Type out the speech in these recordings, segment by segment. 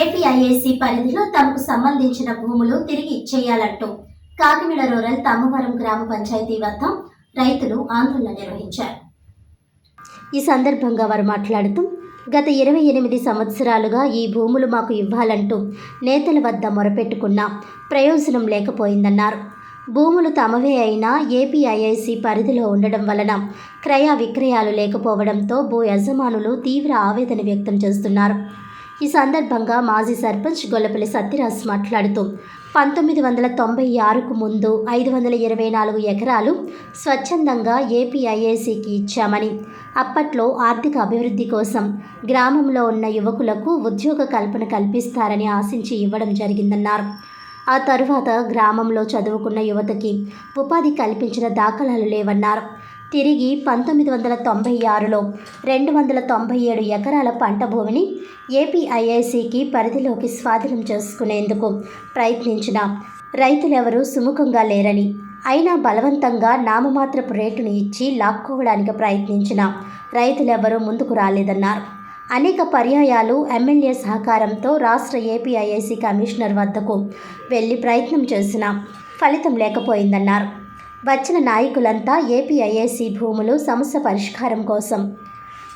ఏపీఐఏసీ పరిధిలో తమకు సంబంధించిన భూములు తిరిగి ఇచ్చేయాలంటూ కాకినాడ రూరల్ తమ్మవరం గ్రామ పంచాయతీ వద్ద రైతులు ఆందోళన నిర్వహించారు. ఈ సందర్భంగా వారు మాట్లాడుతూ గత 28 సంవత్సరాలుగా ఈ భూములు మాకు ఇవ్వాలంటూ నేతల వద్ద మొరపెట్టుకున్నా ప్రయోజనం లేకపోయిందన్నారు. భూములు తమవే అయినా ఏపీఐఐసీ పరిధిలో ఉండడం వలన క్రయ విక్రయాలు లేకపోవడంతో భూ యజమానులు తీవ్ర ఆవేదన వ్యక్తం చేస్తున్నారు. ఈ సందర్భంగా మాజీ సర్పంచ్ గొల్లపల్లి సత్యరాజ్ మాట్లాడుతూ 1996కు ముందు 524 ఎకరాలు స్వచ్ఛందంగా ఏపీఐఏసీకి ఇచ్చామని, అప్పట్లో ఆర్థిక అభివృద్ధి కోసం గ్రామంలో ఉన్న యువకులకు ఉద్యోగ కల్పన కల్పిస్తారని ఆశించి ఇవ్వడం జరిగిందన్నారు. ఆ తరువాత గ్రామంలో చదువుకున్న యువతకి ఉపాధి కల్పించిన దాఖలాలు లేవన్నారు. తిరిగి 1996లో 297 ఎకరాల పంట భూమిని ఏపీఐఐసీకి పరిధిలోకి స్వాధీనం చేసుకునేందుకు ప్రయత్నించిన రైతులెవరూ సుముఖంగా లేరని, అయినా బలవంతంగా నామమాత్రపు రేటును ఇచ్చి లాక్కోవడానికి ప్రయత్నించిన రైతులెవరూ ముందుకు రాలేదన్నారు. అనేక పర్యాయాలు ఎమ్మెల్యే సహకారంతో రాష్ట్ర ఏపీఐఐసీ కమిషనర్ వద్దకు వెళ్లి ప్రయత్నం చేసినా ఫలితం లేకపోయిందన్నారు. వచ్చిన నాయకులంతా ఏపీఐఏసీ భూములు సమస్య పరిష్కారం కోసం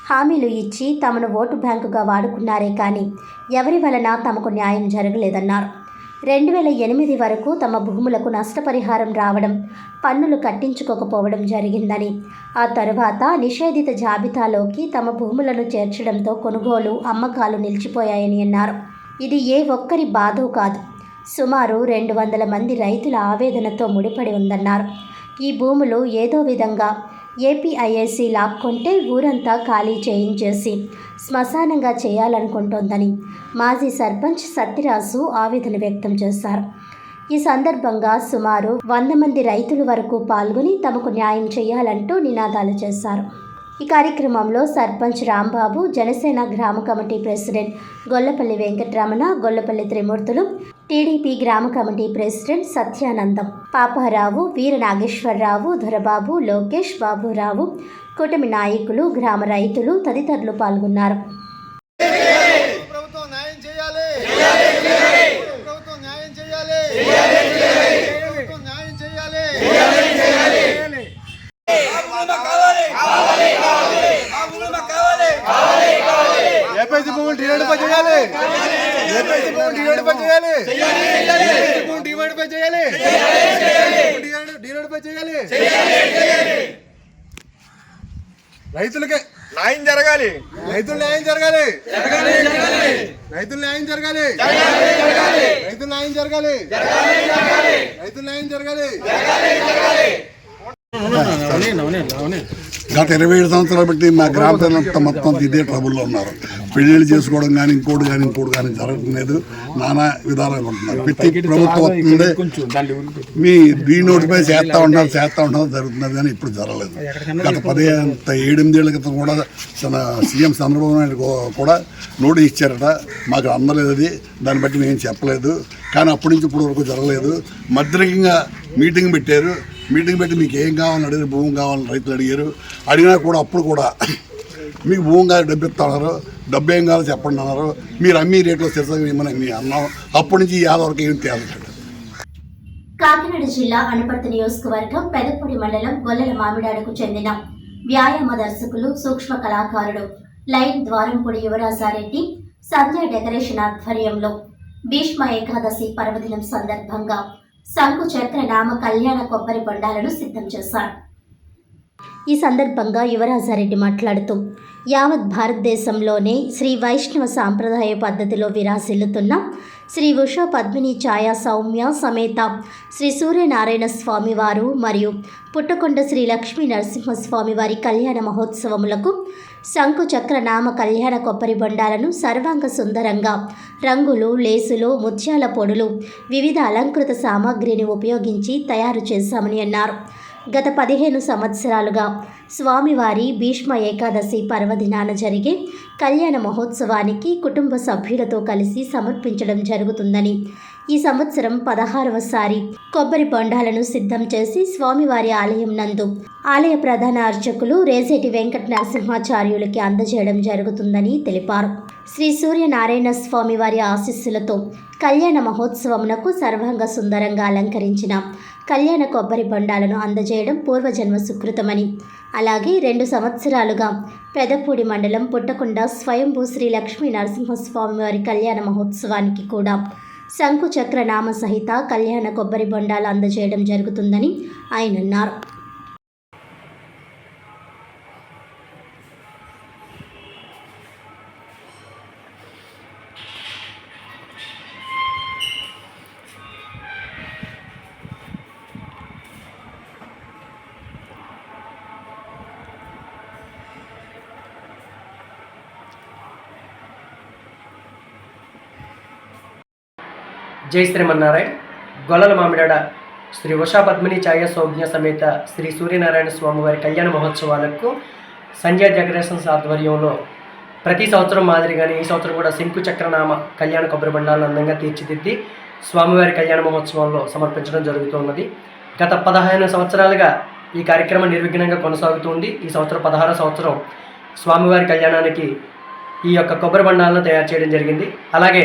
హామీలు ఇచ్చి తమను ఓటు బ్యాంకుగా వాడుకున్నారే కానీ ఎవరి వలన తమకు న్యాయం జరగలేదన్నారు. 2008 వరకు తమ భూములకు నష్టపరిహారం రావడం, పన్నులు కట్టించుకోకపోవడం జరిగిందని, ఆ తరువాత నిషేధిత జాబితాలోకి తమ భూములను చేర్చడంతో కొనుగోలు, అమ్మకాలు నిలిచిపోయాయని అన్నారు. ఇది ఏ ఒక్కరి బాధో కాదు, సుమారు 200 మంది రైతుల ఆవేదనతో ముడిపడి ఉందన్నారు. ఈ భూములు ఏదో విధంగా ఏపీఐఏసీ లాక్కొంటే ఊరంతా ఖాళీ చేయించేసి శ్మశానంగా చేయాలనుకుంటోందని మాజీ సర్పంచ్ సత్యరాజు ఆవేదన వ్యక్తం చేశారు. ఈ సందర్భంగా సుమారు 100 మంది రైతుల వరకు పాల్గొని తమకు న్యాయం చేయాలంటూ నినాదాలు చేశారు. ఈ కార్యక్రమంలో సర్పంచ్ రాంబాబు, జనసేన గ్రామ కమిటీ ప్రెసిడెంట్ గొల్లపల్లి వెంకటరమణ, గొల్లపల్లి త్రిమూర్తులు, టీడీపీ గ్రామ కమిటీ ప్రెసిడెంట్ సత్యానందం, పాపారావు, వీర నాగేశ్వరరావు, దొరబాబు, లోకేష్, బాబురావు, కూటమి నాయకులు, గ్రామ రైతులు తదితరులు పాల్గొన్నారు. రైతులకి న్యాయం జరగాలి, రైతులు న్యాయం జరగాలి, రైతులు న్యాయం జరగాలి, రైతులు న్యాయం జరగాలి, రైతులు న్యాయం జరగాలి. గత 27 సంవత్సరాలు బట్టి మా గ్రామ ప్రజలంతా మొత్తం ఇదే ట్రబుల్లో ఉన్నారు. పెళ్లిళ్ళు చేసుకోవడం కానీ ఇంకోటి కానీ జరగట్లేదు. నానా విధాలుగా ఉంటున్నారు. ప్రతి ప్రభుత్వం వస్తుంది, మీ నోటిపై చేస్తూ ఉంటారు జరుగుతున్నది కానీ ఇప్పుడు జరగలేదు. గత 7 ఏళ్ల క్రితం కూడా సీఎం చంద్రబాబు నాయుడు కూడా నోటీస్ ఇచ్చారట, మాకు అందలేదు. అది దాన్ని బట్టి మేము చెప్పలేదు, కానీ అప్పటి నుంచి ఇప్పుడు వరకు జరగలేదు. మధ్యరకంగా మీటింగ్ పెట్టారు. మీటింగ్ పెట్టి మీకు ఏం కావాలని అడిగారు, భూమి కావాలని రైతులు అడిగినా కూడా అప్పుడు కూడా మీకు భూమి కావాలి, డబ్బు ఇస్తా ఉన్నారు, డబ్బు ఏం కావాలో చెప్పండి అన్నారు. మీరు అమ్మి రేట్లో సిద్ధంగా ఇవ్వమని మీ అన్నాం. అప్పటి నుంచి యాదవరకు ఏం తేలట్లేదు. కాకినాడ జిల్లా అనపర్తి నియోజకవర్గం పెదపూడి మండలం గొల్లల మామిడాడుకు చెందిన వ్యాయామ దర్శకులు, సూక్ష్మ కళాకారుడు లైన్ ద్వారంపూడి యువరాజారెడ్డి సంధ్య డెకరేషన్ ఆధ్వర్యంలో భీష్మ ఏకాదశి పర్వదినం సందర్భంగా శంకు చక్ర నామ కళ్యాణ కొబ్బరి బొండాలను సిద్ధం చేశారు. ఈ సందర్భంగా యువరాజారెడ్డి మాట్లాడుతూ యావత్ భారతదేశంలోనే శ్రీ వైష్ణవ సాంప్రదాయ పద్ధతిలో విరాజిల్లుతున్న శ్రీ ఉషా పద్మిని ఛాయా సౌమ్య సమేత శ్రీ సూర్యనారాయణ స్వామి వారు మరియు పుట్టకొండ శ్రీ లక్ష్మీ నరసింహస్వామి వారి కళ్యాణ మహోత్సవములకు శంకు చక్ర నామ కళ్యాణ కొబ్బరి బొండాలను సర్వాంగ సుందరంగా రంగులు, లేసులు, ముత్యాల పొడులు, వివిధ అలంకృత సామాగ్రిని ఉపయోగించి తయారు చేశామని అన్నారు. గత 15 సంవత్సరాలుగా స్వామివారి భీష్మ ఏకాదశి పర్వదినాన జరిగే కళ్యాణ మహోత్సవానికి కుటుంబ సభ్యులతో కలిసి సమర్పించడం జరుగుతుందని, ఈ సంవత్సరం 16వసారి కొబ్బరి బొండాలను సిద్ధం చేసి స్వామివారి ఆలయం నందు ఆలయ ప్రధాన అర్చకులు రేసేటి వెంకట నరసింహాచార్యులకి అందజేయడం జరుగుతుందని తెలిపారు. శ్రీ సూర్యనారాయణ స్వామివారి ఆశీస్సులతో కళ్యాణ మహోత్సవమునకు సర్వాంగ సుందరంగా అలంకరించిన కళ్యాణ కొబ్బరి బొండాలను అందజేయడం పూర్వజన్మ సుకృతమని, అలాగే 2 సంవత్సరాలుగా పెదపూడి మండలం పుట్టకొండ స్వయంభూ శ్రీ లక్ష్మీ నరసింహస్వామివారి కళ్యాణ మహోత్సవానికి కూడా శంకుచక్ర నామ సహిత కళ్యాణ కొబ్బరి బొండాలు అందజేయడం జరుగుతుందని ఆయన అన్నారు. జై శ్రీమన్నారాయణ. గొల్లల మామిడాడ శ్రీ ఉషా పద్మిని ఛాయ సౌజ్ఞ సమేత శ్రీ సూర్యనారాయణ స్వామివారి కళ్యాణ మహోత్సవాలకు సంజయ్ డెకరేషన్స్ ఆధ్వర్యంలో ప్రతి సంవత్సరం మాదిరిగానే ఈ సంవత్సరం కూడా శంకు చక్రనామ కళ్యాణ కొబ్బరి బండాలను అందంగా తీర్చిదిద్ది స్వామివారి కళ్యాణ మహోత్సవంలో సమర్పించడం జరుగుతున్నది. గత 15 సంవత్సరాలుగా ఈ కార్యక్రమం నిర్విఘ్నంగా కొనసాగుతుంది. ఈ సంవత్సరం 16వ సంవత్సరం స్వామివారి కళ్యాణానికి ఈ యొక్క కొబ్బరి బండాలను తయారు చేయడం జరిగింది. అలాగే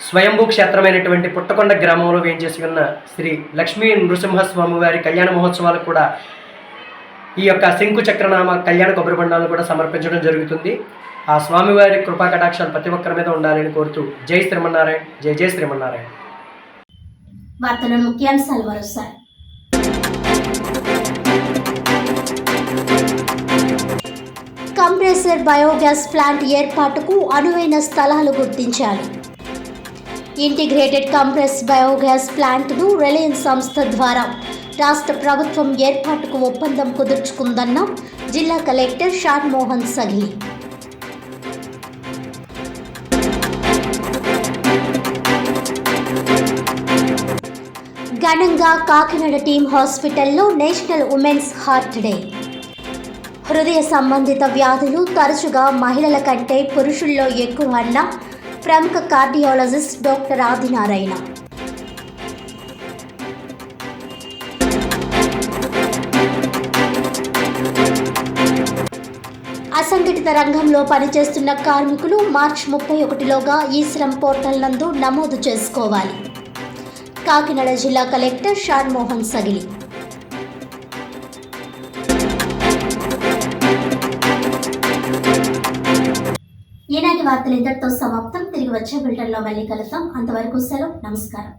స్వయంభూ క్షేత్రమైనటువంటి పుట్టకొండ గ్రామంలో వేయించేసి ఉన్న శ్రీ లక్ష్మీ నృసింహస్వామి వారి కళ్యాణ మహోత్సవాలకు కూడా ఈ యొక్క శంకు చక్రనామ కళ్యాణ కొబ్బరి బండాలను కూడా సమర్పించడం జరుగుతుంది. ఆ స్వామివారి కృపా కటాక్షాలు ప్రతి ఒక్కరి మీద ఉండాలని కోరుతూ జై శ్రీమన్నారాయణ. జై జై శ్రీమన్నారాయణ. వార్తల ముఖ్యాంశాలు మరోసారి. కంప్రెసర్ బయోగ్యాస్ ప్లాంట్ ఏర్పాటుకు అనువైన స్థలాలు గుర్తించాలి. ఇంటిగ్రేటెడ్ కంప్రెస్ బయోగ్యాస్ ప్లాంట్ను రిలయన్స్ సంస్థ ద్వారా రాష్ట్ర ప్రభుత్వం ఏర్పాటుకు ఒప్పందం కుదుర్చుకుందన్న జిల్లా కలెక్టర్ షాన్ మోహన్ సగిలి. ఘనంగా కాకినాడ టీమ్ హాస్పిటల్లో నేషనల్ ఉమెన్స్ హార్ట్ డే. హృదయ సంబంధిత వ్యాధులు తరచుగా మహిళల కంటే పురుషుల్లో ఎక్కువ అన్న ప్రముఖ కార్డియాలజిస్ట్ డాక్టర్ ఆదినారాయణ. అసంఘటిత రంగంలో పనిచేస్తున్న కార్మికులు మార్చి 31లోగా ఈ శ్రమ్ పోర్టల్ నందు నమోదు చేసుకోవాలి. కాకినాడ జిల్లా కలెక్టర్ షాన్ మోహన్ సగిలి. ఈనాటి వార్తలు ఇంతటితో సమాప్తం. తిరిగి వచ్చే బులెటిన్లో మళ్ళీ కలుద్దాం. అంతవరకు సెలవు. నమస్కారం.